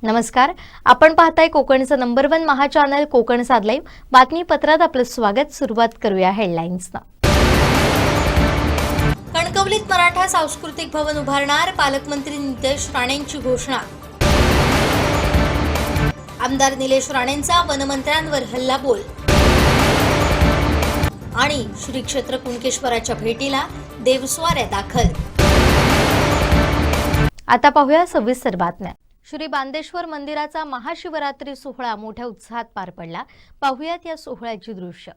नमस्कार. आपण पाहताय कोकणचं नंबर 1 महा चॅनल कोकण साध लाईव्ह. बातमीपत्रात आपलं स्वागत. सुरुवात करूया हेडलाईन्सना. कणकवलीत मराठा सांस्कृतिक भवन उभारणार, पालकमंत्री नितेश राणेंची घोषणा. आमदार निलेश राणेंचा वनमंत्र्यांवर हल्लाबोल. आणि श्री क्षेत्र कुणकेश्वराच्या भेटीला देवस्वाऱ्या दाखल. आता पाहूया सविस्तर बातम्या. श्री बांदेश्वर मंदिराचा महाशिवरात्री सोहळा मोठ्या उत्साहात पार पडला. पाहुयात या सोहळ्याची दृश्य.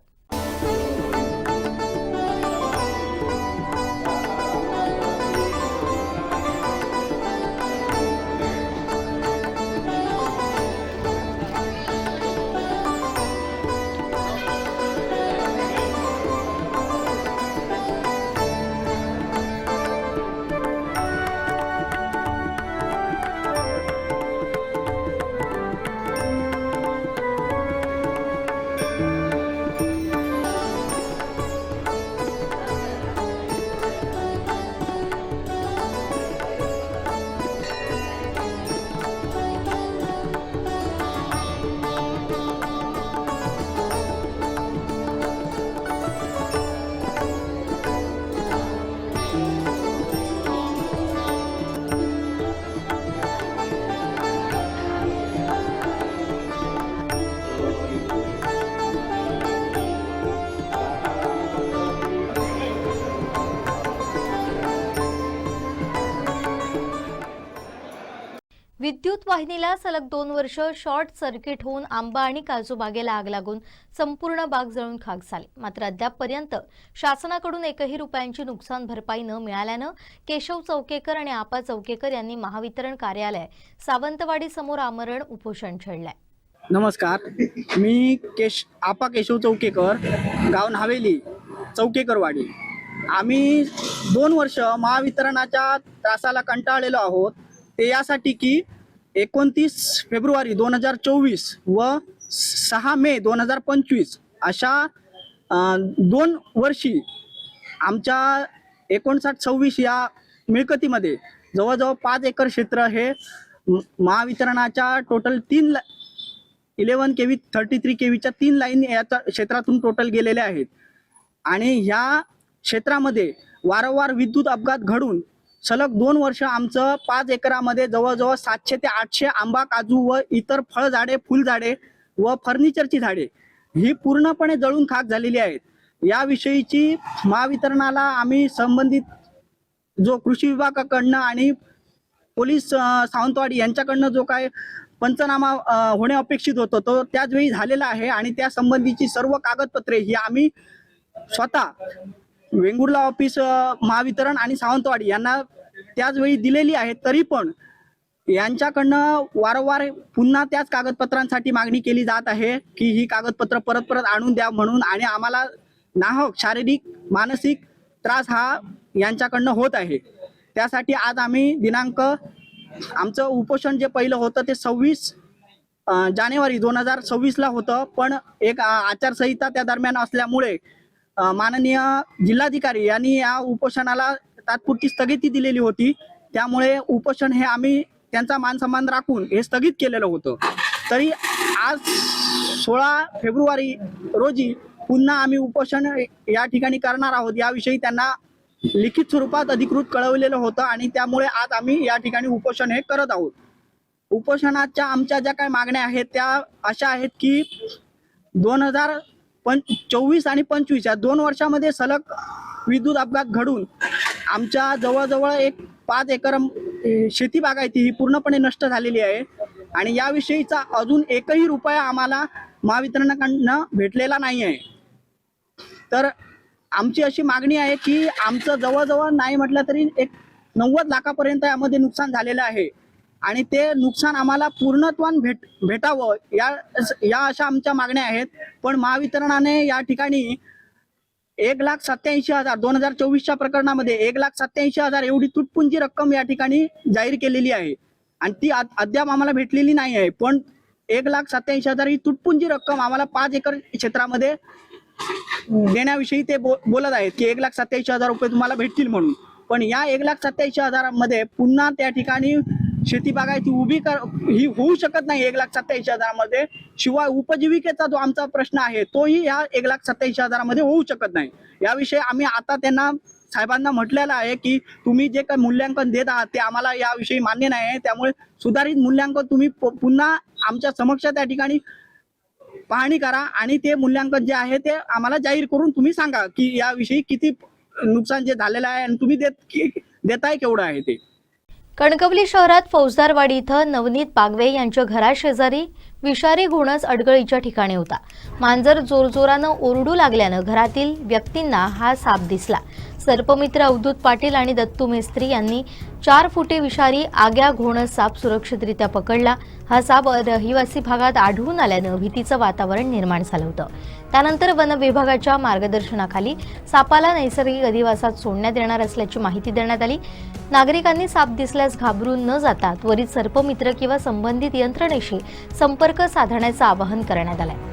विद्युत वाहिनीला सलग 2 वर्ष शॉर्ट सर्किट होऊन आंबा आणि काजू बागेला आग लागून संपूर्ण बाग जळून खाक झाली. मात्र अद्यापपर्यंत शासनाकडून एकही रुपयांची नुकसान भरपाई न मिळाल्यानं केशव चौकेकर आणि आपा चौकेकर यांनी महावितरण कार्यालय सावंतवाडी समोर आमरण उपोषण छेडलंय. नमस्कार, मी आपा केशव चौकेकर, गाव नावेली, चौकेकरवाडी. आम्ही 2 वर्ष महावितरणाच्या त्रासाला कंटाळलेलो आहोत. ते यासाठी की 29 फेब्रुवारी 2024 व 6 मे 2025 अशा 2 वर्षी आमच्या 59-26 या मिळकतीमध्ये जवळजवळ 5 एकर क्षेत्र हे महावितरणाच्या टोटल 11 केव्ही 33 केव्हीच्या 3 लाईन या क्षेत्रातून टोटल गेलेले आहेत. आणि ह्या क्षेत्रामध्ये वारंवार विद्युत अपघात घडून सलग 2 वर्ष आमचं 5 एकरामध्ये जवळजवळ 700 ते 800 आंबा, काजू व इतर फळझाडे, फुलझाडे व फर्निचरची झाडे ही पूर्णपणे जळून खाक झालेली आहेत. याविषयीची महावितरणाला आम्ही संबंधित जो कृषी विभागाकडनं आणि पोलीस सावंतवाडी यांच्याकडनं जो काय पंचनामा होणे अपेक्षित होतं तो त्याच वेळी झालेला आहे. आणि त्या संबंधीची सर्व कागदपत्रे ही आम्ही स्वतः वेंगुर्ला ऑफिस, महावितरण आणि सावंतवाडी यांना त्याच वेळी दिलेली आहे. तरी पण यांच्याकडनं वारंवार पुन्हा त्याच कागदपत्रांसाठी मागणी केली जात आहे की ही कागदपत्र परत आणून द्या म्हणून. आणि आम्हाला नाहक शारीरिक, मानसिक त्रास हा यांच्याकडनं होत आहे. त्यासाठी आज आम्ही आमचं उपोषण जे पहिलं होतं ते 26 जानेवारी 2026 होतं. पण एक आचारसंहिता त्या दरम्यान असल्यामुळे माननीय जिल्हाधिकारी यांनी या उपोषणाला तात्पुरती स्थगिती दिलेली होती. त्यामुळे उपोषण हे आम्ही त्यांचा मानसन्मान राखून हे स्थगित केलेलं होतं. तरी आज 16 फेब्रुवारी रोजी पुन्हा आम्ही उपोषण या ठिकाणी करणार आहोत. याविषयी त्यांना लिखित स्वरूपात अधिकृत कळवलेलं होतं आणि त्यामुळे आज आम्ही या ठिकाणी उपोषण हे करत आहोत. उपोषणाच्या आमच्या ज्या काही मागण्या आहेत त्या अशा आहेत की 2024 आणि 25 या 2 वर्षामध्ये सलग विद्युत अपघात घडून आमच्या जवळजवळ 5 एकर शेती बागायती ही पूर्णपणे नष्ट झालेली आहे. आणि याविषयीचा अजून एकही रुपया आम्हाला महावितरणाकडनं भेटलेला नाही आहे. तर आमची अशी मागणी आहे की आमचं जवळजवळ नाही म्हटलं तरी 90 लाखापर्यंत यामध्ये नुकसान झालेलं आहे. आणि ते नुकसान आम्हाला पूर्णत्वान भेटावं या अशा आमच्या मागण्या आहेत. पण महावितरणाने या ठिकाणी 1,87,000 2024च्या प्रकरणामध्ये 1,87,000 एवढी तुटपुंजी रक्कम या ठिकाणी जाहीर केलेली आहे आणि ती अद्याप आम्हाला भेटलेली नाही आहे. पण 1,87,000 ही तुटपुंजी रक्कम आम्हाला 5 एकर क्षेत्रामध्ये देण्याविषयी ते बोलत आहेत की 1,87,000 रुपये तुम्हाला भेटतील म्हणून. पण या 1,87,000 मध्ये पुन्हा त्या ठिकाणी शेती बागायती उभी ही होऊ शकत नाही 1,87,000 शिवाय उपजीविकेचा जो आमचा प्रश्न आहे तोही या 1,87,000 होऊ शकत नाही. याविषयी आम्ही आता त्यांना साहेबांना म्हटलेलं आहे की तुम्ही जे काही मूल्यांकन देत आहात ते आम्हाला याविषयी मान्य नाही आहे. त्यामुळे सुधारित मूल्यांकन तुम्ही पुन्हा आमच्या समक्ष त्या ठिकाणी पाहणी करा आणि ते मूल्यांकन जे आहे ते आम्हाला जाहीर करून तुम्ही सांगा की याविषयी किती नुकसान जे झालेलं आहे आणि तुम्ही देताय केवढं आहे ते. कणकवली शहरात फौजदारवाडी इथं नवनीत बागवे यांच्या घराशेजारी विषारी घोणस अडगळीच्या ठिकाणी होता. मांजर जोरजोरानं ओरडू लागल्यानं घरातील व्यक्तींना हा साप दिसला. सर्पमित्र अवधूत पाटील आणि दत्तू मेस्त्री यांनी 4 फुटे विषारी आग्या घोणस साप सुरक्षितरित्या पकडला. हा साप रहिवासी भागात आढळून आल्यानं भीतीचं वातावरण निर्माण झालं होतं. त्यानंतर वन विभागाच्या मार्गदर्शनाखाली सापाला नैसर्गिक अधिवासात सोडण्यात येणार असल्याची माहिती देण्यात आली. नागरिकांनी साप दिसल्यास घाबरून न जाता त्वरित सर्पमित्र किंवा संबंधित यंत्रणेशी संपर्क साधण्याचं आवाहन करण्यात आलंय.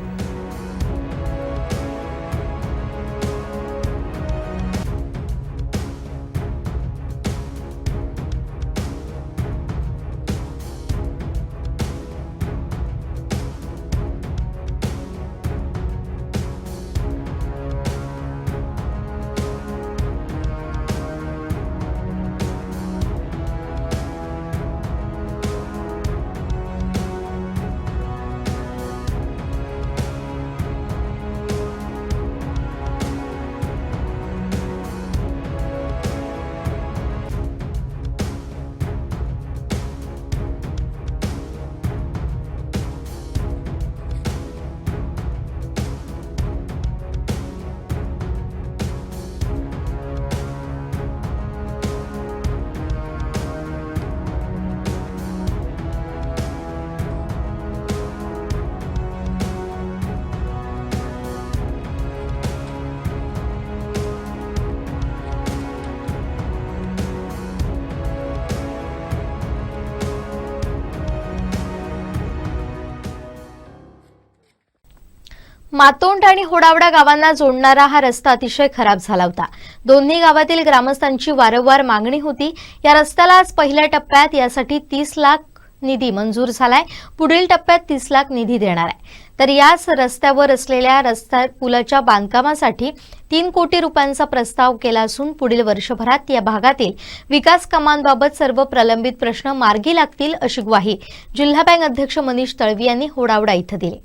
मातोंड आणि होडावडा गावांना जोडणारा हा रस्ता अतिशय खराब झाला होता. दोन्ही गावातील ग्रामस्थांची वारंवार मागणी होती. या रस्त्याला आज पहिल्या टप्प्यात यासाठी 30 लाख निधी मंजूर झालाय. पुढील टप्प्यात 30 लाख निधी देणार आहे. तर याच रस्त्यावर असलेल्या रस्ता पुलाच्या बांधकामासाठी 3 कोटी रुपयांचा प्रस्ताव केला असून पुढील वर्षभरात या भागातील विकास कामांबाबत सर्व प्रलंबित प्रश्न मार्गी लागतील अशी ग्वाही जिल्हा बँक अध्यक्ष मनीष तळवी यांनी होडावडा इथं दिली.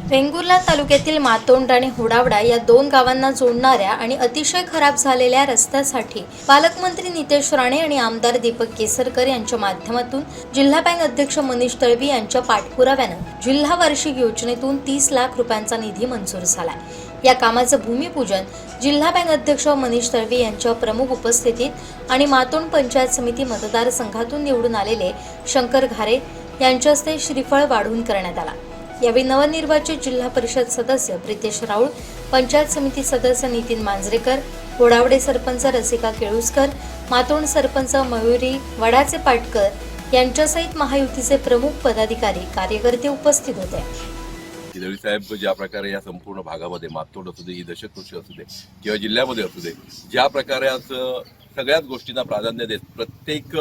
वेंगुर्ला तालुक्यातील मातोंड आणि होडावडा या 2 गावांना जोडणाऱ्या आणि अतिशय खराब झालेल्या रस्त्यासाठी पालकमंत्री नितेश राणे आणि आमदार दीपक केसरकर यांच्या माध्यमातून जिल्हा बँक अध्यक्ष मनीष तळवी यांच्या पाठपुराव्यानं जिल्हा वार्षिक योजनेतून 30 लाख रुपयांचा निधी मंजूर झालाय. या कामाचं भूमिपूजन जिल्हा बँक अध्यक्ष मनीष तळवी यांच्या प्रमुख उपस्थितीत आणि मातोंड पंचायत समिती मतदारसंघातून निवडून आलेले शंकर घारे यांच्या हस्ते श्रीफळ वाढून करण्यात आला. यावेळी नवनिर्वाचित जिल्हा परिषद सदस्य प्रितेश राऊळ, पंचायत समिती सदस्य नितीन मांजरेकर, होडावडे सरपंच रसिका केळुसकर, मातोंड सरपंच मयुरी वडाचे पाटकर यांच्यासहित महायुतीचे प्रमुख पदाधिकारी कार्यकर्ते उपस्थित होते. दळवी साहेब ज्या प्रकारे या संपूर्ण भागामध्ये मातोंड असू दे, ही दशकृषी असू दे किंवा जिल्ह्यामध्ये असू दे, ज्या प्रकारे आज सगळ्याच गोष्टींना प्राधान्य देत प्रत्येक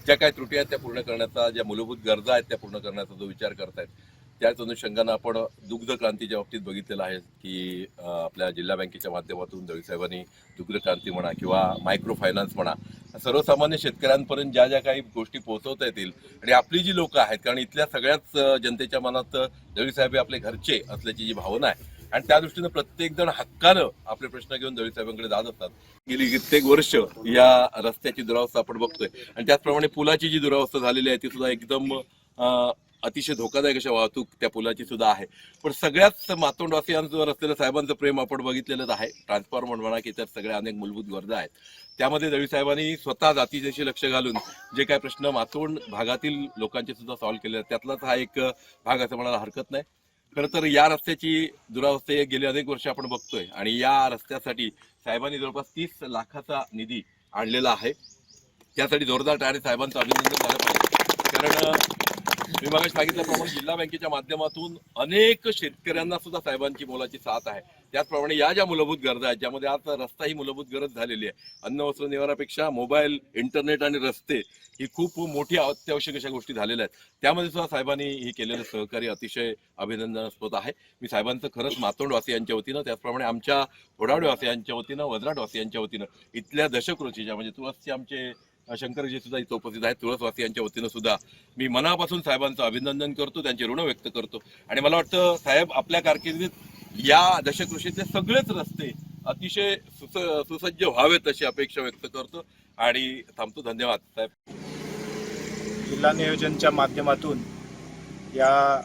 ज्या काही त्रुटी आहेत त्या पूर्ण करण्याचा, ज्या मूलभूत गरजा आहेत त्या पूर्ण करण्याचा जो विचार करतायत, त्याच अनुषंगानं आपण दुग्ध क्रांतीच्या बाबतीत बघितलेलं आहे की आपल्या जिल्हा बँकेच्या माध्यमातून दळवी साहेबांनी दुग्ध क्रांती म्हणा किंवा मायक्रो फायनान्स म्हणा, सर्वसामान्य शेतकऱ्यांपर्यंत ज्या ज्या काही गोष्टी पोहोचवता येतील आणि आपली जी लोक आहेत, कारण इथल्या सगळ्याच जनतेच्या मनात दळवी साहेब आपले घरचे असल्याची जी भावना आहे आणि त्या दृष्टीनं प्रत्येक जण हक्कानं आपले प्रश्न घेऊन दळवी साहेबांकडे जात असतात. गेली कित्येक वर्ष या रस्त्याची दुरावस्था आपण बघतोय आणि त्याचप्रमाणे पुलाची जी दुरावस्था झालेली आहे ती सुद्धा एकदम अतिशय धोकादायक अशा वाहतूक त्या पुलाची सुद्धा आहे. पण सगळ्याच मातोंडवासियांवर असलेलं साहेबांचं प्रेम आपण बघितलेलंच आहे. ट्रान्सफॉर्मर म्हणा की तर सगळ्या अनेक मूलभूत गरजा आहेत. त्यामध्ये दळवी साहेबांनी स्वतः जातीशी लक्ष घालून जे काही प्रश्न मातोंड भागातील लोकांचे सुद्धा सॉल्व्ह केले, त्यातलाच हा एक भाग असं म्हणायला हरकत नाही. खरं तर या रस्त्याची दुरावस्था गेली अनेक वर्ष आपण बघतोय आणि या रस्त्यासाठी साहेबांनी जवळपास 30 लाखाचा निधी आणलेला आहे. त्यासाठी जोरदार टाळ्या साहेबांचं अभिनंदन झालं पाहिजे. कारण मी मगाशी सांगितल्याप्रमाणे जिल्हा बँकेच्या माध्यमातून अनेक शेतकऱ्यांना सुद्धा साहेबांची मोलाची साथ आहे. त्याचप्रमाणे या ज्या मूलभूत गरजा आहेत, ज्यामध्ये आज रस्ता ही मूलभूत गरज झालेली आहे. अन्न वस्त्र निवारापेक्षा मोबाईल, इंटरनेट आणि रस्ते ही खूप मोठी अत्यावश्यक अशा गोष्टी झालेल्या आहेत. त्यामध्ये सुद्धा साहेबांनी हे केलेलं सहकार्य अतिशय अभिनंदनास्पद आहे. मी साहेबांचं खरंच मातोंडवासियांच्या वतीनं, त्याचप्रमाणे आमच्या घोडावडेवासियांच्या वतीनं, वजराटवासियांच्या वतीनं, इथल्या दशकृषीच्या म्हणजे तुळसचे आमचे शंकरजी सुद्धा इथं उपस्थित आहेत, तुळसवासियांच्या वतीनं सुद्धा मी मनापासून साहेबांचं अभिनंदन करतो, त्यांचे ऋण व्यक्त करतो. आणि मला वाटतं साहेब आपल्या कारकिर्दीत या दशकृषीतले सगळेच रस्ते अतिशय सुसज्ज व्हावेत अशी अपेक्षा व्यक्त करतो आणि थांबतो. धन्यवाद साहेब. जिल्हा नियोजनच्या माध्यमातून या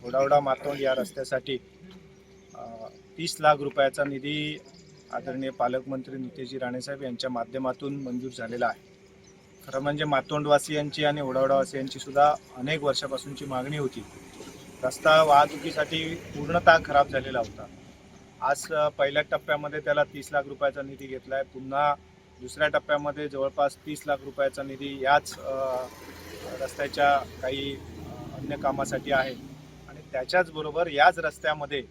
घोडावडा मातोंड या रस्त्यासाठी 30 लाख रुपयाचा निधी आदरणीय पालकमंत्री नितेशजी राणेसाहेब यांच्या माध्यमातून मंजूर झालेला आहे. खरं म्हणजे मातोंडवासियांची आणि ओढावडावासियांची सुद्धा अनेक वर्षापासूनची मागणी होती. रस्ता वाहतुकीसाठी पूर्णतः खराब झालेला होता. आज पहिल्या टप्प्यामध्ये त्याला 30 लाख रुपयाचा निधी घेतला आहे. पुन्हा दुसऱ्या टप्प्यामध्ये जवळपास 30 लाख रुपयाचा निधी याच रस्त्याच्या काही अन्य कामासाठी आहे. आणि त्याच्याचबरोबर याच रस्त्यामध्ये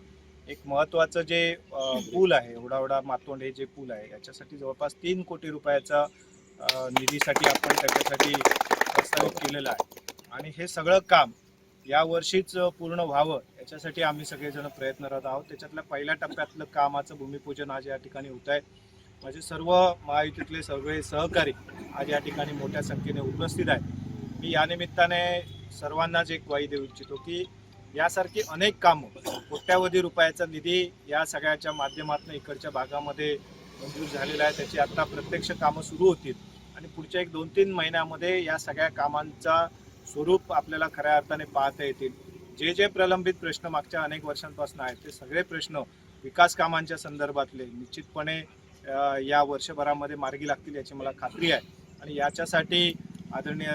एक महत्त्वाचं जे पूल आहे, ओढावडा मातोंड हे जे पूल आहे, याच्यासाठी जवळपास 3 कोटी रुपयाचा निधीसाठी आपण त्याच्यासाठी प्रस्तावित केलेलं आहे. आणि हे सगळं काम या वर्षीच पूर्ण व्हावं याच्यासाठी आम्ही सगळेजण प्रयत्नरत आहोत. त्याच्यातल्या पहिल्या टप्प्यातलं कामाचं भूमिपूजन आज या ठिकाणी होत आहे. माझे सर्व महायुतीतले सर्व सहकारी आज या ठिकाणी मोठ्या संख्येने उपस्थित आहेत. मी या निमित्ताने सर्वांनाच एक ग्वाही देऊ इच्छितो की यासारखी अनेक कामं, कोट्यावधी रुपयाचा निधी या सगळ्याच्या माध्यमातून इकडच्या भागामध्ये मंजूर झालेला आहे. त्याची आता प्रत्यक्ष कामं सुरू होतील आणि पुढच्या 1-2-3 महिन्यामध्ये या सगळ्या कामांचा स्वरूप आपल्याला खऱ्या अर्थाने पाहता येतील. जे प्रलंबित प्रश्न मागच्या अनेक वर्षांपासून आहेत ते सगळे प्रश्न विकास कामांच्या संदर्भातले निश्चितपणे या वर्षभरामध्ये मार्गी लागतील याची मला खात्री आहे. आणि याच्यासाठी आदरणीय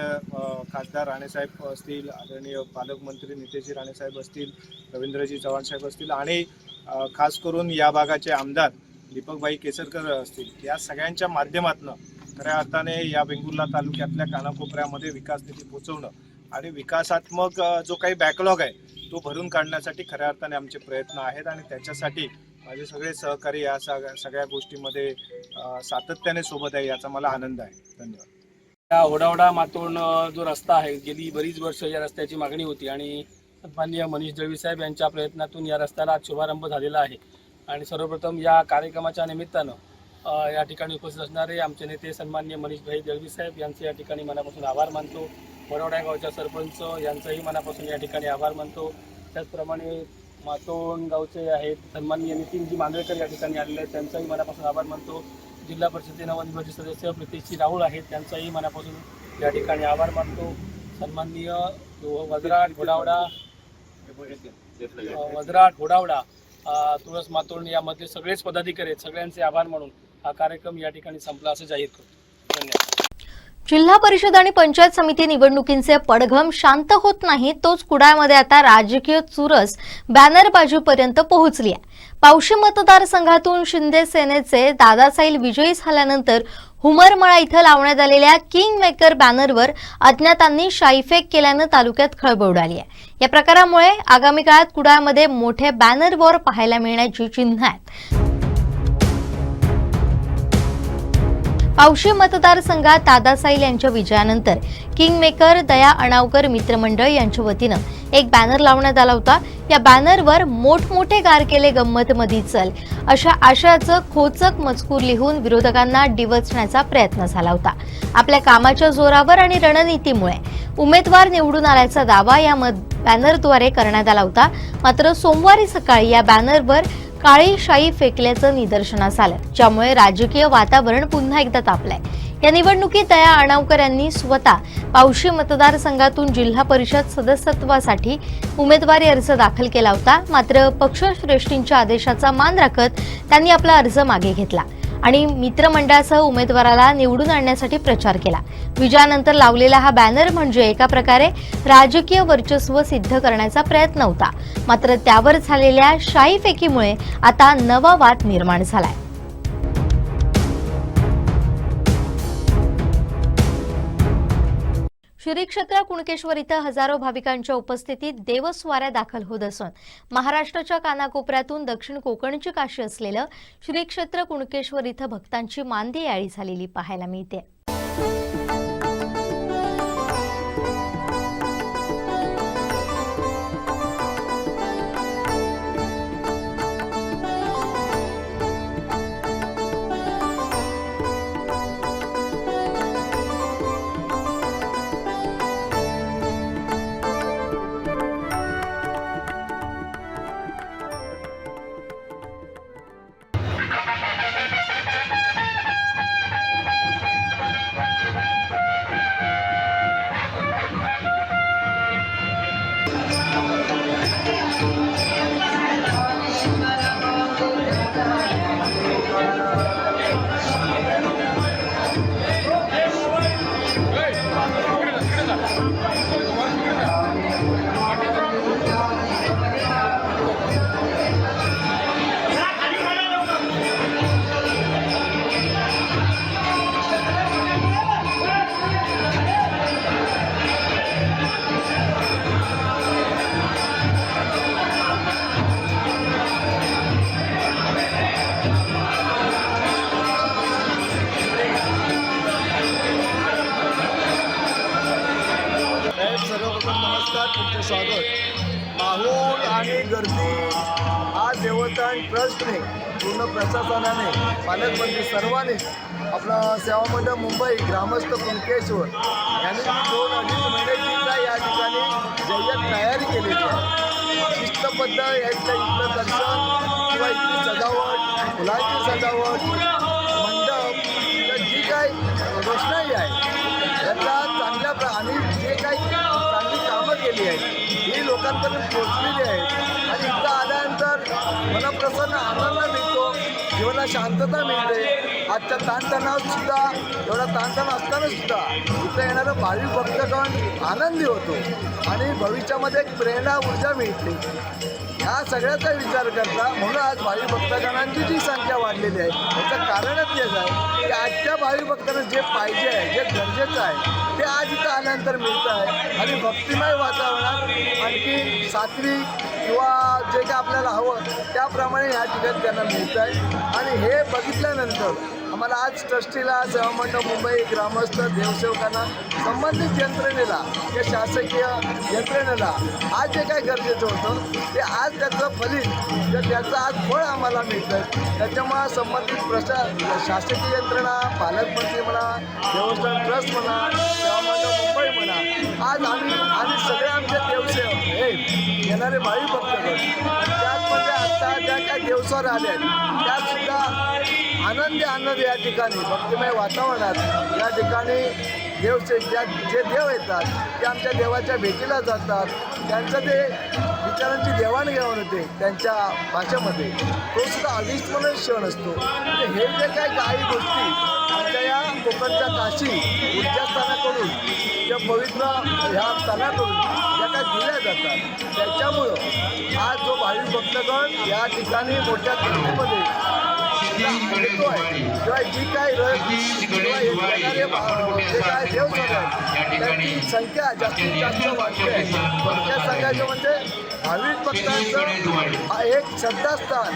खासदार राणेसाहेब असतील, आदरणीय पालकमंत्री नितेशजी राणेसाहेब असतील, रवींद्रजी चव्हाण साहेब असतील आणि खास करून या भागाचे आमदार दीपकभाई केसरकर असतील, या सगळ्यांच्या माध्यमातून खऱ्या अर्थाने या वेंगुर्ला तालुक्यातल्या कानाकोपऱ्यामध्ये विकास निधी पोहोचवणं आणि विकासात्मक जो काही बॅकलॉग आहे तो भरून काढण्यासाठी खऱ्या अर्थाने आमचे प्रयत्न आहेत. आणि त्याच्यासाठी माझे सगळे सहकारी या सगळ्या गोष्टीमध्ये सातत्याने सोबत आहे, याचा मला आनंद आहे. धन्यवाद. या ओढावडा मातोंड जो रस्ता आहे, गेली बरीच वर्ष या रस्त्याची मागणी होती आणि सन्माननीय मनीष दळवी साहेब यांच्या प्रयत्नातून या रस्त्याला आज शुभारंभ झालेला आहे. आणि सर्वप्रथम या कार्यक्रमाच्या निमित्तानं या ठिकाणी उपस्थित असणारे आमचे नेते सन्माननीय मनीषभाई दळवी साहेब यांचे या ठिकाणी मनापासून आभार मानतो. वडवडा गावच्या सरपंच यांचाही मनापासून या ठिकाणी आभार मानतो. त्याचप्रमाणे मातोंड गावचे आहेत सन्माननीय नितीनजी मांजरेकर या ठिकाणी आलेले आहेत, त्यांचाही मनापासून आभार मानतो. जिल्हा परिषदेचे नवनिर्वाचित सदस्य प्रितेशजी राहुल आहेत, त्यांचाही मनापासून या ठिकाणी आभार मानतो. सन्माननीय वजराट घोडावडा तुळस मातोंड यामधले सगळेच पदाधिकारी आहेत, सगळ्यांचे आभार मानून हा कार्यक्रम या ठिकाणी संपला असं जाहीर करतो. धन्यवाद. जिल्हा परिषद आणि पंचायत समिती निवडणुकींचे पडघम शांत होत नाही, तोच कुडाळमध्ये आता राजकीय चुरस बॅनरबाजीपर्यंत पोहोचली आहे. पावशी मतदारसंघातून शिंदे सेनेचे दादासाहेब विजयी झाल्यानंतर हुमरमळा इथं लावण्यात आलेल्या किंग मेकर बॅनरवर अज्ञातांनी शाईफेक केल्यानं तालुक्यात खळबळ उडाली आहे. या प्रकारामुळे आगामी काळात कुडाळमध्ये मोठे बॅनर वॉर पाहायला मिळण्याची चिन्ह आहेत. पावशी मतदारसंघात दादासाहेब यांच्या विजयानंतर किंग मेकर दया अणावकर मित्रमंडळ यांच्या वतीनं एक बॅनर लावण्यात आला होता. या बॅनरवर मोठमोठे गार केले गंमत मधी चल अशा आशयाचं खोचक मजकूर लिहून विरोधकांना डिवचण्याचा प्रयत्न झाला होता. आपल्या कामाच्या जोरावर आणि रणनीतीमुळे उमेदवार निवडून आल्याचा दावा या बॅनरद्वारे करण्यात आला होता. मात्र सोमवारी सकाळी या बॅनरवर काळी शाई फेकल्याचं निदर्शनास आलं, ज्यामुळे राजकीय वातावरण पुन्हा एकदा तापलंय. या निवडणुकीत दया अणावकर यांनी स्वतः पावशी मतदारसंघातून जिल्हा परिषद सदस्यत्वासाठी उमेदवारी अर्ज दाखल केला होता. मात्र पक्षश्रेष्ठींच्या आदेशाचा मान राखत त्यांनी आपला अर्ज मागे घेतला आणि मित्रमंडळासह उमेदवाराला निवडून आणण्यासाठी प्रचार केला. विजयानंतर लावलेला हा बॅनर म्हणजे एका प्रकारे राजकीय वर्चस्व सिद्ध करण्याचा प्रयत्न होता. मात्र त्यावर झालेल्या शाईफेकीमुळे आता नवा वाद निर्माण झालाय. श्री क्षेत्र कुणकेश्वर इथं हजारो भाविकांच्या उपस्थितीत देवस्वाऱ्या दाखल होत असून महाराष्ट्राच्या कानाकोपऱ्यातून दक्षिण कोकणची काशी असलेलं श्री क्षेत्र कुणकेश्वर इथं भक्तांची मांदी याळी झालेली पाहायला मिळते. सर्वप्रथम नमस्कार, तुमचे स्वागत. माहोल आणि गर्दी हा देवस्थान ट्रस्टने, पूर्ण प्रशासनाने, पालकमंत्री सर्वांनीच आपला सेवा मंडळ मुंबई, ग्रामस्थ कुणकेश्वर यांनी 2-2.5 महिन्याची या ठिकाणी जय्यत तयारी केलेली आहे. शिस्तबद्ध यांच्या इथलं दर्शन किंवा इथली सजावट, फुलांची सजावट, मंडप, तर जी काही रोषणाई आहे याचा चांगल्या आणि जे काही चांगली कामं केली आहेत ही लोकांपर्यंत पोहोचलेली आहेत. आणि इथं आल्यानंतर मला प्रसन्न आनंद मिळतो, जीवनाला शांतता मिळते. आजच्या ताणतणावातसुद्धा, एवढा ताणतणाव असतानासुद्धा इथं येणारं भाविक भक्तगण आनंदी होतो आणि भविष्यामध्ये एक प्रेरणा, ऊर्जा मिळते. ह्या सगळ्याचा विचार करता म्हणून आज भाविक भक्तगणांची जी संख्या वाढलेली आहे याचं कारणच हेच आहे की आजच्या भाविक भक्तांना जे पाहिजे आहे, जे गरजेचं आहे ते आज इथं आल्यानंतर मिळतं आहे. आणि भक्तिमय वातावरणात आणखी सात्विक किंवा जे काय आपल्याला हवं त्याप्रमाणे ह्या ठिकाणी त्यांना मिळतं आहे. आणि हे बघितल्यानंतर आम्हाला आज ट्रस्टीला, सेवा मंडळ मुंबई, ग्रामस्थ, देवसेवकांना, संबंधित यंत्रणेला, या शासकीय यंत्रणेला आज जे काय गरजेचं होतं ते आज त्याचं फलित, त्याचं आज फळ आम्हाला मिळतं. त्याच्यामुळं संबंधित शासकीय यंत्रणा, पालकमंत्री म्हणा, देवस्थान ट्रस्ट म्हणा, सेवा मंडळ मुंबई म्हणा, आज आम्ही सगळे आमचे देवसेवक हे येणारे भाविक भक्तगण, त्याचमध्ये आता ज्या काही देवस्वार आले आहेत त्यासुद्धा आनंद या ठिकाणी भक्तिमय वातावरणात या ठिकाणी जे देव येतात ते आमच्या देवाच्या भेटीला जातात. त्यांचं ते विचारांची देवाणघेवाण होते त्यांच्या भाषेमध्ये, तो सुद्धा अविस्मरणीय क्षण असतो. हे जे काही गोष्टी आमच्या या कोकणच्या काशी ऊर्जास्थानाकडून, त्या पवित्र ह्या स्थानाकडून ज्या काही दिल्या जातात त्याच्यामुळं आज जो भाविक भक्तगण या ठिकाणी मोठ्या संख्येमध्ये येतो आहे किंवा जी काय किंवा येणारे जे काय देवस्वार आहेत त्यांची संख्या जास्तीत जास्त वाढते आहे. थोडक्यात सांगायचं म्हणजे भाविक भक्तांचं एक श्रद्धास्थान,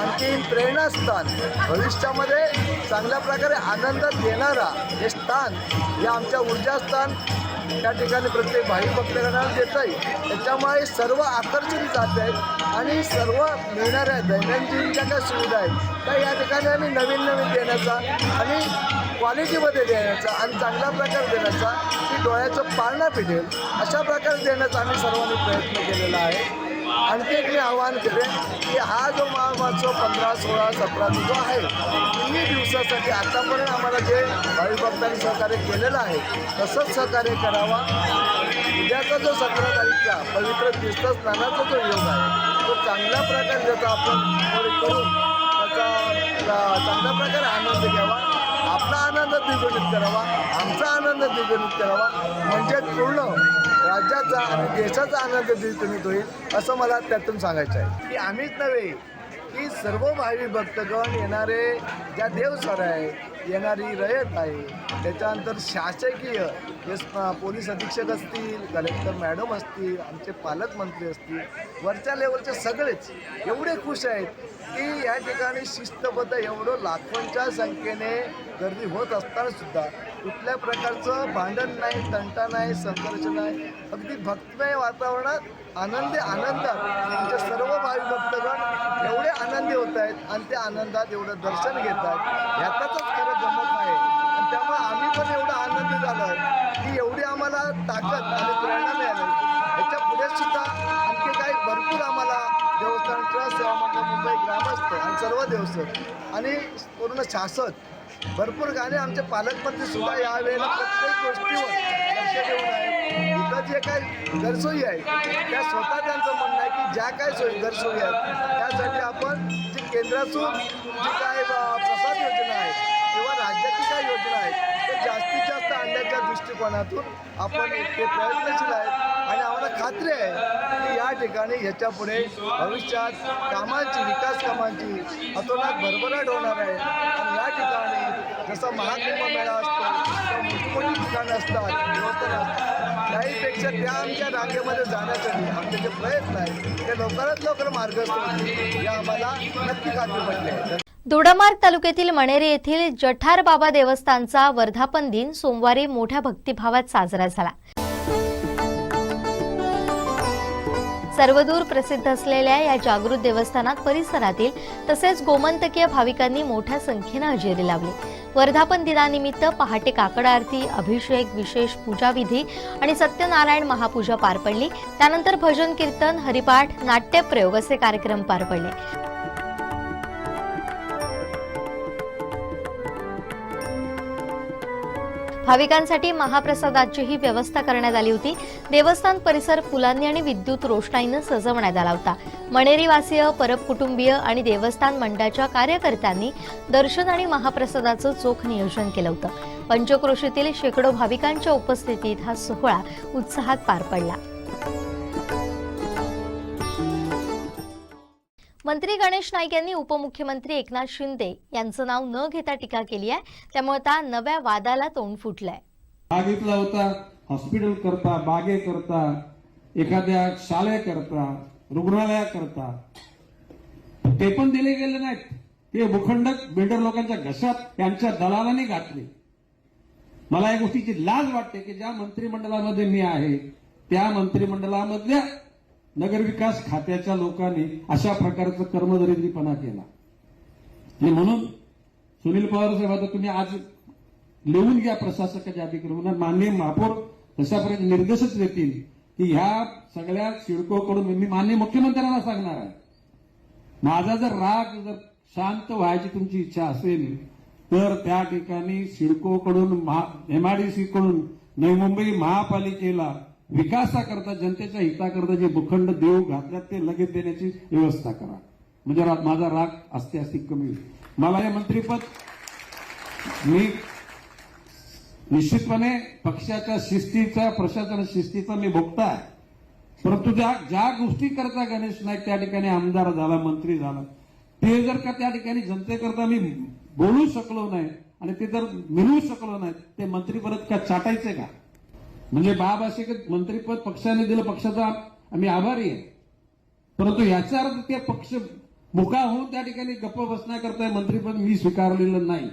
आणखी प्रेरणास्थान, भविष्यामध्ये चांगल्या प्रकारे आनंद देणारा हे स्थान, हे आमच्या ऊर्जास्थान त्या ठिकाणी प्रत्येक भाविक भक्तांना देत आहे. त्याच्यामुळे सर्व आकर्षित जात आहेत आणि सर्व मिळणाऱ्या दैनंदिन ज्या काही सुविधा आहेत त्या या ठिकाणी आम्ही नवीन देण्याचा आणि क्वालिटीमध्ये देण्याचा आणि चांगल्या प्रकारे देण्याचा, की डोळ्याचं पारणं पिटेल अशा प्रकारे देण्याचा आम्ही सर्वांनी प्रयत्न केलेला आहे. आणखी एक मी आवाहन करेन की हा जो महोत्सव 15, 16, 17 जो आहे 3 दिवसासाठी आतापर्यंत आम्हाला जे भाविक भक्तांनी सहकार्य केलेलं आहे तसंच सहकार्य करावा. उद्याचा जो 17 तारीखचा पवित्र तीर्थस्नानाचा जो योग आहे तो चांगल्या प्रकारे त्याचा आपण करून त्याचा चांगल्या प्रकारे आनंद घ्यावा. आपला आनंद द्विगुणित करावा, आमचा आनंद द्विगुणित करावा, म्हणजे पूर्ण राज्याचा आणि देशाचा आनंद द्विगुणित होईल असं मला त्यातून सांगायचं आहे. की आम्हीच नव्हे की सर्व भावी भक्तगण येणारे ज्या देवसर आहे, येणारी रयत आहे, त्याच्यानंतर शासकीय जे पोलीस अधीक्षक असतील, कलेक्टर मॅडम असतील, आमचे पालकमंत्री असतील, वरच्या लेवलचे सगळेच एवढे खुश आहेत की या ठिकाणी शिस्तबद्ध एवढं लाखोंच्या संख्येने गर्दी होत असताना सुद्धा कुठल्या प्रकारचं भांडण नाही, तंटा नाही, संघर्ष नाही, अगदी भक्तिमय वातावरणात आनंदात आमचे सर्व भावी भक्तगण एवढे आनंदी होत आहेत आणि त्या आनंदात एवढं दर्शन घेत आहेत. ह्याचाच खरं गमत आहे आणि त्यामुळे आम्ही पण एवढं आनंदी झालो आहे की एवढी आम्हाला ताकद आणि प्रेरणा मिळाली. ह्याच्या पुढे सुद्धा आणखी काही भरपूर आम्हाला देवस्थान ट्रस्ट, सेवा मंडळ मुंबई ग्रामस्थ आणि सर्व देवस्थान आणि पूर्ण शासन भरपूर गाणे आमचे पालकमंत्री सुद्धा यावेळेला प्रत्येक गोष्टीवर लक्ष देऊन आहेत. इथं जे काही गैरसोयी आहेत त्या स्वतः त्यांचं म्हणणं आहे की ज्या काय गैरसोयी आहेत त्यासाठी आपण जी केंद्रातून जी काय प्रसाद योजना आहे किंवा राज्याची काय योजना आहे ते जास्तीत जास्त आणण्याच्या दृष्टिकोनातून आपण ते प्रयत्नशील आहेत आणि आम्हाला खात्री आहे की या ठिकाणी ह्याच्या पुढे भविष्यात कामांची, विकास कामांची अतोनात भरभराट होणार आहे. आणि या ठिकाणी जसं महाकुंभमेळा असतो किंवा मोठी ठिकाणं असतात, देवस्थानं असतात, त्याहीपेक्षा त्या आमच्या रांगेमध्ये जाण्यासाठी आमचे जे प्रयत्न आहेत ते लवकरात लवकर मार्गस्थ होतील या आम्हाला नक्की खात्री पटली आहे. दोडामार्ग तालुक्यातील मणेरी येथील जठार बाबा देवस्थानचा वर्धापन दिन सोमवारी मोठ्या भक्तिभावात साजरा झाला. सर्वदूर प्रसिद्ध असलेल्या या जागृत देवस्थानात परिसरातील तसेच गोमंतकीय भाविकांनी मोठ्या संख्येने हजेरी लावली. वर्धापन दिनानिमित्त पहाटे काकड आरती, अभिषेक, विशेष पूजाविधी आणि सत्यनारायण महापूजा पार पडली. त्यानंतर भजन कीर्तन, हरिपाठ, नाट्यप्रयोग असे कार्यक्रम पार पडले. भाविकांसाठी महाप्रसादाचीही व्यवस्था करण्यात आली होती. देवस्थान परिसर फुलांनी आणि विद्युत रोषणाईने सजवण्यात आला होता. मणेरीवासीय, परब कुटुंबीय आणि देवस्थान मंडळाच्या कार्यकर्त्यांनी दर्शन आणि महाप्रसादाचं चोख नियोजन केलं होतं. पंचक्रोशीतील शेकडो भाविकांच्या उपस्थितीत हा सोहळा उत्साहात पार पडला. मंत्री गणेश नाईक यांनी उपमुख्यमंत्री एकनाथ शिंदे यांचं नाव न घेता टीका केली आहे. त्यामुळे आता नव्या वादाला तोंड फुटलंय. मागितला होता हॉस्पिटल करता, बागे करता, एखाद्या शाळे करता, रुग्णालया करता, ते पण दिले गेले नाहीत. ते भूखंड बिल्डर लोकांच्या घशात त्यांच्या दलालांनी घातले. मला या गोष्टीची लाज वाटते की ज्या मंत्रिमंडळामध्ये मी आहे त्या मंत्रिमंडळामधल्या नगरविकास खात्याच्या लोकांनी अशा प्रकारचं कर्मदरिद्रीपणा केला. आणि म्हणून सुनील पवार साहेब, आता तुम्ही आज लिहून घ्या प्रशासकाच्या अधिकृत, माननीय महापौर तशापर्यंत निर्देशच देतील की ह्या सगळ्या सिडकोकडून मी माननीय मुख्यमंत्र्यांना सांगणार आहे, माझा जर राग जर शांत व्हायची तुमची इच्छा असेल तर त्या ठिकाणी सिडकोकडून, MIDC कडून, नवी मुंबई महापालिकेला विकासाकरता, जनतेच्या हिताकरता जे भूखंड देऊ घातल्यात ते लगेच देण्याची व्यवस्था करा. म्हणजे माझा राग असते कमी होईल. मला हे मंत्रीपद मी निश्चितपणे पक्षाच्या शिस्तीचा, प्रशासन शिस्तीचा मी भोगता आहे. परंतु ज्या गोष्टी करता गणेश नाईक त्या ठिकाणी आमदार झाला, मंत्री झाला, ते जर का त्या ठिकाणी जनतेकरता मी बोलू शकलो नाही आणि ते जर मिळवू शकलो नाही, ते मंत्री परत का चाटायचे का? म्हणजे बाब असे की मंत्रीपद पक्षाने दिलं, पक्षाचा आम्ही आभारी आहे. परंतु याचा अर्थ ते पक्ष मुका होऊन त्या ठिकाणी गप्प बसण्याकरता मंत्रीपद मी स्वीकारलेलं नाही.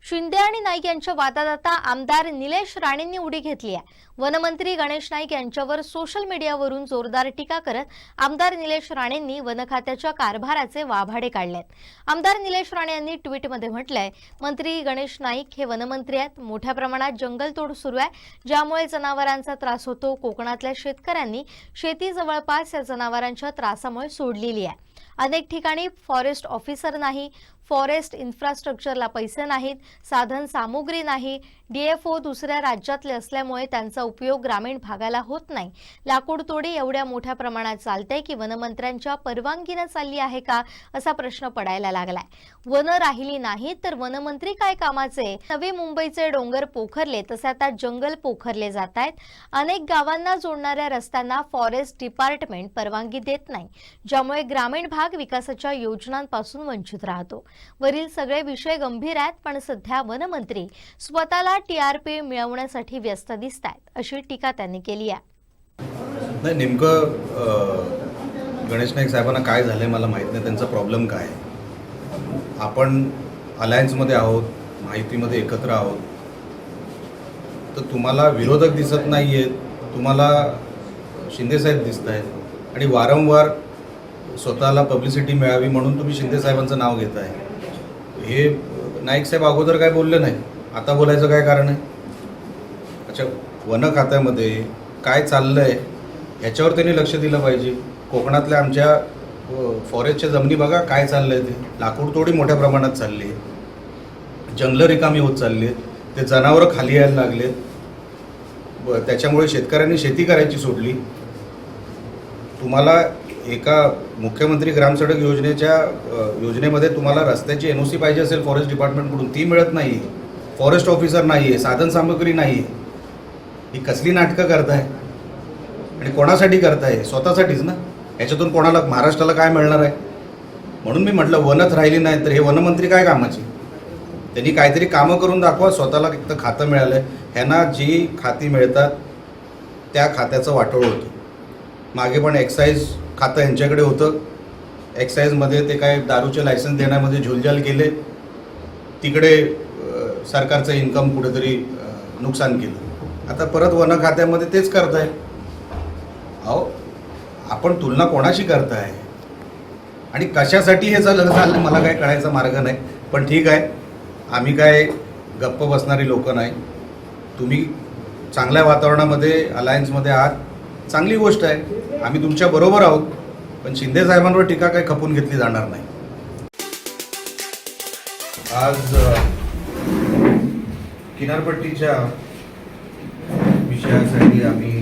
शिंदे आणि नाईक यांच्या वादात आता आमदार निलेश राणेंनी उडी घेतली आहे. वनमंत्री गणेश नाईक यांच्यावर सोशल मीडियावरून जोरदार टीका करत आमदार निलेश राणेंनी वन खात्याच्या कारभाराचे वाभाडे काढलेत. आमदार निलेश राणे यांनी ट्विटमध्ये म्हटलंय, मंत्री गणेश नाईक हे वनमंत्री आहेत. मोठ्या प्रमाणात जंगलतोड सुरू आहे, ज्यामुळे जनावरांचा त्रास होतो. कोकणातल्या शेतकऱ्यांनी शेती जवळपास या जनावरांच्या त्रासामुळे सोडलेली आहे. अनेक ठिकाणी फॉरेस्ट ऑफिसर नाही, फॉरेस्ट इन्फ्रास्ट्रक्चरला पैसे नाहीत, साधन सामुग्री नाही, DFO दुसऱ्या राज्यातले असल्यामुळे त्यांचा उपयोग ग्रामीण भागाला होत नाही. लाकूड तोडी एवढ्या मोठ्या प्रमाणात चालते की वनमंत्र्यांच्या परवानगीने चालली आहे का असा प्रश्न पडायला लागलाय. वनं राहिली नाहीत तर वनमंत्री काय कामाचे? नवी मुंबईचे डोंगर पोखरले तसे आता जंगल पोखरले जात आहेत. अनेक गावांना जोडणाऱ्या रस्त्यांना फॉरेस्ट डिपार्टमेंट परवानगी देत नाही, ज्यामुळे ग्रामीण भाग विकासाच्या योजनांपासून वंचित राहतो. वरील सगळे विषय गंभीर आहेत, पण सध्या वनमंत्री स्वतःला TRP मिळवण्यासाठी व्यस्त दिसत आहेत, अशी टीका त्यांनी केली आहे. नाही, नेमकं गणेश नाईक साहेबांना काय झालंय मला माहीत नाही, त्यांचा प्रॉब्लेम काय आहे. आपण अलायन्समध्ये आहोत, माहितीमध्ये एकत्र आहोत, तर तुम्हाला विरोधक दिसत नाही आहेत, तुम्हाला शिंदेसाहेब दिसत आहेत आणि वारंवार स्वतःला पब्लिसिटी मिळावी म्हणून तुम्ही शिंदेसाहेबांचं नाव घेत आहे. हे नाईक साहेब अगोदर काय बोलले नाही, आता बोलायचं काय कारण आहे? अच्छा, वन खात्यामध्ये काय चाललं आहे ह्याच्यावर त्यांनी लक्ष दिलं पाहिजे. कोकणातल्या आमच्या फॉरेस्टच्या जमिनी बघा काय चाललं आहे, ते लाकूड तोडी मोठ्या प्रमाणात चालली आहे, जंगलं रिकामी होत चालली आहेत, ते जनावरं खाली यायला लागलेत, त्याच्यामुळे शेतकऱ्यांनी शेती करायची सोडली. तुम्हाला एका मुख्यमंत्री ग्रामसडक योजनेमध्ये तुम्हाला रस्त्याची NOC पाहिजे असेल फॉरेस्ट डिपार्टमेंटकडून, ती मिळत नाही. फॉरेस्ट ऑफिसर नाही आहे, साधन सामग्री नाही आहे. ही कसली नाटकं करताय आणि कोणासाठी करताय? स्वतःसाठीच ना. याच्यातून कोणाला, महाराष्ट्राला काय मिळणार आहे? म्हणून मी म्हटलं वनच राहिली नाही तर हे वनमंत्री काय कामाची? त्यांनी काहीतरी कामं करून दाखवा. स्वतःला एक खातं मिळालं आहे, ह्यांना जी खाती मिळतात त्या खात्याचं वाटोळं होतं. मागे पण एक्साईज खातं यांच्याकडे होतं, एक्साईजमध्ये ते काय दारूचे लायसन्स देण्यामध्ये झोलझाल केले, तिकडे सरकारचं इन्कम कुठेतरी नुकसान केलं. आता परत वन खात्यामध्ये तेच करताय. अहो, आपण तुलना कोणाशी करताय आणि कशासाठी हे चाललं मला काय कळायचा मार्ग नाही. पण ठीक आहे, आम्ही काय गप्प बसणारी लोक नाही. तुम्ही चांगल्या वातावरणामध्ये अलायन्समध्ये आहात, चांगली गोष्ट आहे, आम्ही तुमच्या बरोबर आहोत. पण शिंदे साहेबांवर टीका काही खपून घेतली जाणार नाही. आज किनारपट्टीच्या विषयासाठी आम्ही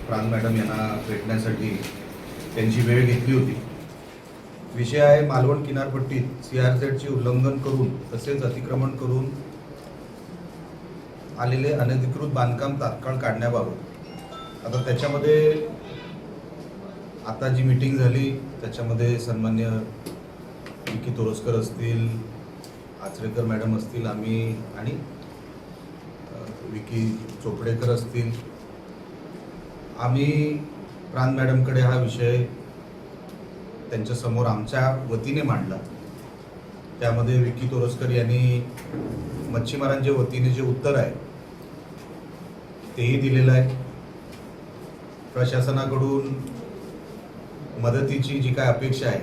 प्राण मॅडम यांना भेटण्यासाठी त्यांची वेळ घेतली होती. विषय आहे मालवण किनारपट्टीत CRZ उल्लंघन करून तसेच अतिक्रमण करून आलेले अनधिकृत बांधकाम तात्काळ काढण्याबाबत. आता त्याच्यामध्ये आता जी मीटिंग झाली त्याच्यामध्ये सन्मान्य विकी तोरसकर असतील, आचरेकर मॅडम असतील, आम्ही आणि विकी चोपडेकर असतील, आम्ही प्राण मॅडमकडे हा विषय त्यांच्यासमोर आमच्या वतीने मांडला. त्यामध्ये विकी तोरसकर यांनी मच्छीमारांच्या वतीने जे उत्तर आहे तेही दिलेलं आहे. प्रशासनाकडून मदतीची जी काय अपेक्षा आहे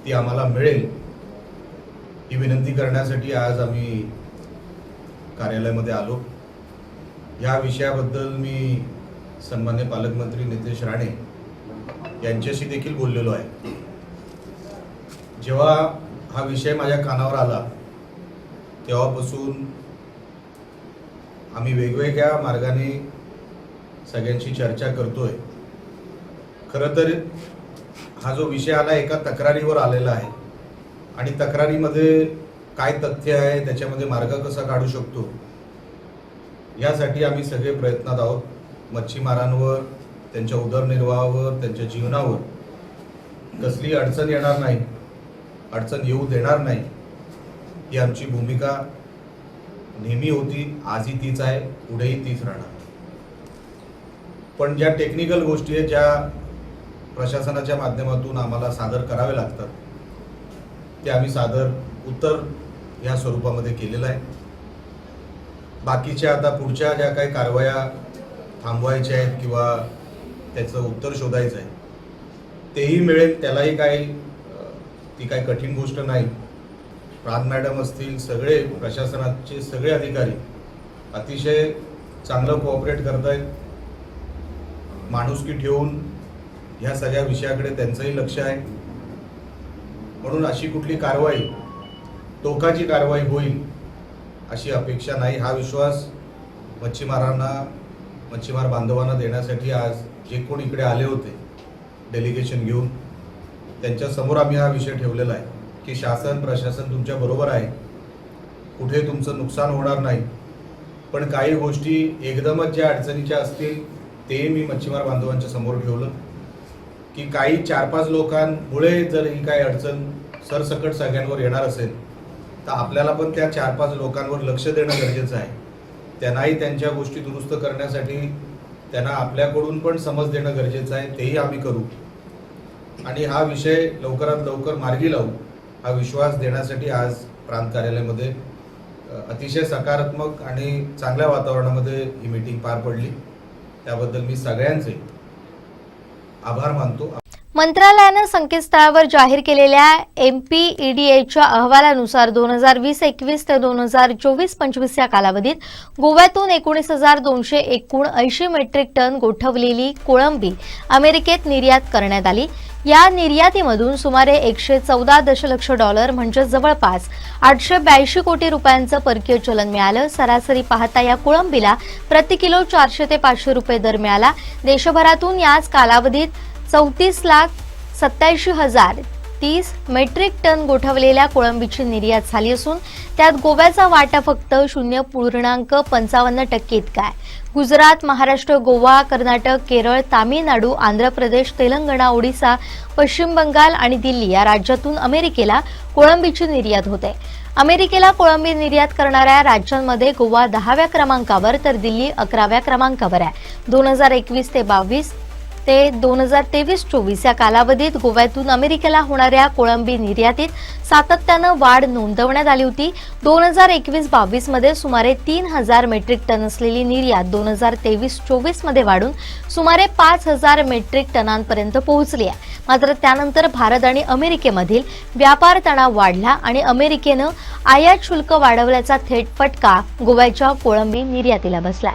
ती आम्हाला मिळेल ही विनंती करण्यासाठी आज आम्ही कार्यालयामध्ये आलो. या विषयाबद्दल मी सन्मान्य पालकमंत्री नितेश राणे यांच्याशी देखील बोललेलो आहे. जेव्हा हा विषय माझ्या कानावर आला तेव्हापासून आम्ही वेगवेगळ्या मार्गाने सगळ्यांशी चर्चा करतोय. खरं तर हा जो विषय आला एका तक्रारीवर आलेला आहे आणि तक्रारीमध्ये काय तथ्य आहे, त्याच्यामध्ये मार्ग कसा काढू शकतो यासाठी आम्ही सगळे प्रयत्नात आहोत. मच्छीमारांवर, त्यांच्या उदरनिर्वाहावर, त्यांच्या जीवनावर कसली अडचण येणार नाही, अडचण येऊ देणार नाही ही आमची भूमिका नेहमी होती, आजही तीच आहे, पुढेही तीच राहणार. पण ज्या टेक्निकल गोष्टी आहेत, ज्या प्रशासनाच्या माध्यमातून आम्हाला सादर करावे लागतात ते आम्ही सादर उत्तर या स्वरूपामध्ये केलेलं आहे. बाकीच्या आता पुढच्या ज्या काही कारवाया थांबवायच्या आहेत किंवा त्याचं उत्तर शोधायचं आहे तेही मिळेल, त्यालाही ती काही कठीण गोष्ट नाही. प्राण मॅडम असतील, सगळे प्रशासनाचे सगळे अधिकारी अतिशय चांगलं कोऑपरेट करत आहेत. माणुसकी ठेवून ह्या सगळ्या विषयाकडे त्यांचंही लक्ष आहे. म्हणून अशी कुठली कारवाई, टोकाची कारवाई होईल अशी अपेक्षा नाही. हा विश्वास मच्छीमार बांधवांना देण्यासाठी आज जे कोण इकडे आले होते डेलिगेशन घेऊन, त्यांच्यासमोर आम्ही हा विषय ठेवलेला आहे की शासन प्रशासन तुमच्या बरोबर आहे, कुठे तुमचं नुकसान होणार नाही, पण काही गोष्टी एकदमच ज्या अडचणीच्या असतील ते मी मच्छीमार बांधवांच्या समोर ठेवलं की काही 4-5 लोकांमुळे जर ही काही अडचण सरसकट सगळ्यांवर येणार असेल तर आपल्याला पण त्या 4-5 लोकांवर लक्ष देणं गरजेचं आहे. त्यांनाही त्यांच्या गोष्टी दुरुस्त करण्यासाठी त्यांना आपल्याकडून पण समज देणं गरजेचं आहे, तेही आम्ही करू आणि हा विषय लवकरात लवकर मार्गी लावू, हा विश्वास देण्यासाठी आज प्रांत कार्यालयामध्ये अतिशय सकारात्मक आणि चांगल्या वातावरणामध्ये ही मीटिंग पार पडली. त्याबद्दल मी सगळ्यांचे आभार मानतो. मंत्रालयानं संकेतस्थळावर जाहीर केलेल्या MPEDAच्या अहवालानुसार 2020-21 ते 2024-25 या कालावधीत गोव्यातून 19,279 मेट्रिक टन गोठवलेली कोळंबी अमेरिकेत निर्यात करण्यात आली. या निर्यातीमधून सुमारे $114 दशलक्ष म्हणजे जवळपास 882 कोटी रुपयांचं परकीय चलन मिळालं. सरासरी पाहता या कोळंबीला प्रति किलो 400 ते 500 रुपये दर मिळाला. देशभरातून याच कालावधीत 34,87,030 मेट्रिक टन गोठवलेल्या कोळंबीची निर्यात झाली असून त्यात गोव्याचा वाटा फक्त 0.55% इतका आहे. गुजरात, महाराष्ट्र, गोवा, कर्नाटक, केरळ, तामिळनाडू, आंध्र प्रदेश, तेलंगणा, ओडिशा, पश्चिम बंगाल आणि दिल्ली या राज्यातून अमेरिकेला कोळंबीची निर्यात होते. अमेरिकेला कोळंबी निर्यात करणाऱ्या राज्यांमध्ये गोवा 10व्या क्रमांकावर तर दिल्ली 11व्या क्रमांकावर आहे. 2021 ते 22 ते 2023-24 या कालावधीत गोव्यातून अमेरिकेला होणाऱ्या कोळंबी निर्यातीत सातत्यानं वाढ नोंदवण्यात आली होती. 2021-22 मध्ये सुमारे 3,000 मेट्रिक टन असलेली निर्यात 2023-24 मध्ये वाढून सुमारे 5,000 मेट्रिक टनांपर्यंत पोहोचली आहे. मात्र त्यानंतर भारत आणि अमेरिकेमधील व्यापार तणाव वाढला आणि अमेरिकेनं आयात शुल्क वाढवल्याचा थेट फटका गोव्याच्या कोळंबी निर्यातीला बसला.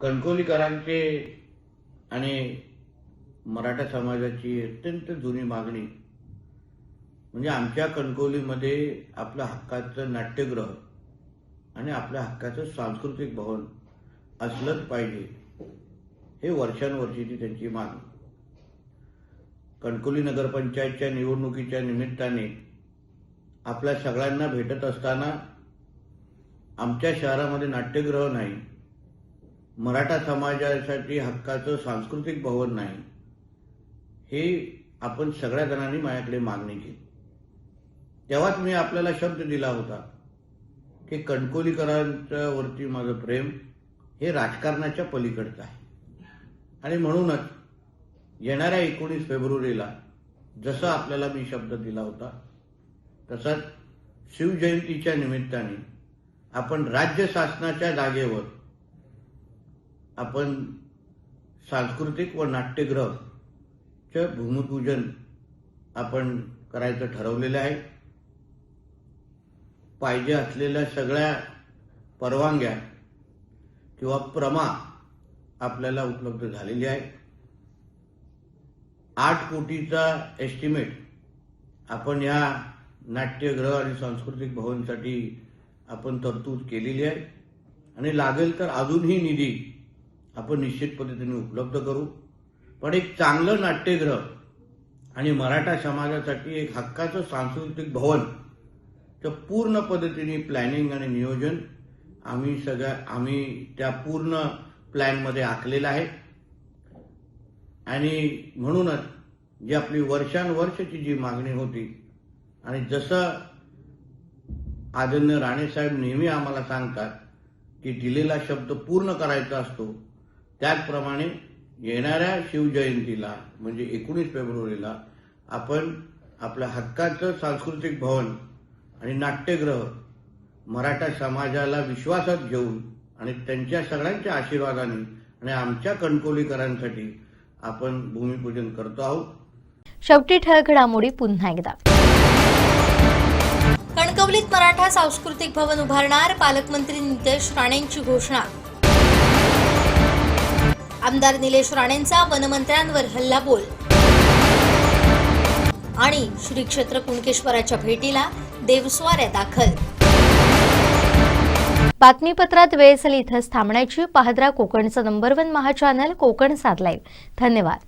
कणकवलीकरांचे आणि मराठा समाजाची अत्यंत जुनी मागणी म्हणजे आमच्या कणकवलीमध्ये आपल्या हक्काचं नाट्यगृह आणि आपल्या हक्काचं सांस्कृतिक भवन असलंच पाहिजे, हे वर्षानुवर्षीची त्यांची मागणी. कणकवली नगरपंचायतच्या निवडणुकीच्या निमित्ताने आपल्या सगळ्यांना भेटत असताना आमच्या शहरामध्ये नाट्यगृह नाही, मराठा समाजासाठी हक्काचं सांस्कृतिक भवन नाही, हे आपण सगळ्या जणांनी माझ्याकडे मागणी केली. तेव्हाच मी आपल्याला शब्द दिला होता की कणकवलीकरांच्या वरती माझं प्रेम हे राजकारणाच्या पलीकडचं आहे आणि म्हणूनच येणाऱ्या 19 फेब्रुवारीला जसं आपल्याला मी शब्द दिला होता तसाच शिवजयंतीच्या निमित्ताने आपण राज्य शासनाच्या जागेवर आपण सांस्कृतिक व नाट्यगृहचं भूमिपूजन आपण करायचं ठरवलेलं आहे. पाहिजे असलेल्या सगळ्या परवानग्या किंवा प्रमा आपल्याला उपलब्ध झालेली आहे. 8 कोटीचा एस्टिमेट आपण या नाट्यगृह आणि सांस्कृतिक भवनसाठी आपण तरतूद केलेली आहे आणि लागेल तर अजूनही निधी आपण निश्चित पद्धतीने उपलब्ध करू. पण एक चांगलं नाट्यगृह आणि मराठा समाजासाठी एक हक्काचं सांस्कृतिक भवन चं पूर्ण पद्धतीने प्लॅनिंग आणि नियोजन आम्ही त्या पूर्ण प्लॅनमध्ये आखलेलं आहे आणि म्हणूनच जी आपली वर्षानुवर्षाची जी मागणी होती आणि जसं आदरणीय राणेसाहेब नेहमी आम्हाला सांगतात की दिलेला शब्द पूर्ण करायचा असतो, त्याचप्रमाणे येणाऱ्या शिवजयंतीला म्हणजे 19 फेब्रुवारीला आपण आपल्या हक्काचं सांस्कृतिक भवन आणि नाट्यगृह मराठा समाजाला विश्वासात घेऊन आणि त्यांच्या सगळ्यांच्या आशीर्वादाने आणि आमच्या कणकवलीकरांसाठी आपण भूमिपूजन करतो आहोत. शेवटी ठळक घडामोडी पुन्हा एकदा. कणकवलीत मराठा सांस्कृतिक भवन उभारणार, पालकमंत्री नितेश राणेंची घोषणा. आमदार निलेश राणेंचा वनमंत्र्यांवर हल्लाबोल आणि श्री क्षेत्र कुणकेश्वराच्या भेटीला देवस्वाऱ्या दाखल. बातमीपत्रात वेळ झाली इथंच थांबण्याची. पाहत राहा कोकणचं नंबर 1 महा चॅनल कोकण 7 लाईव्ह. धन्यवाद.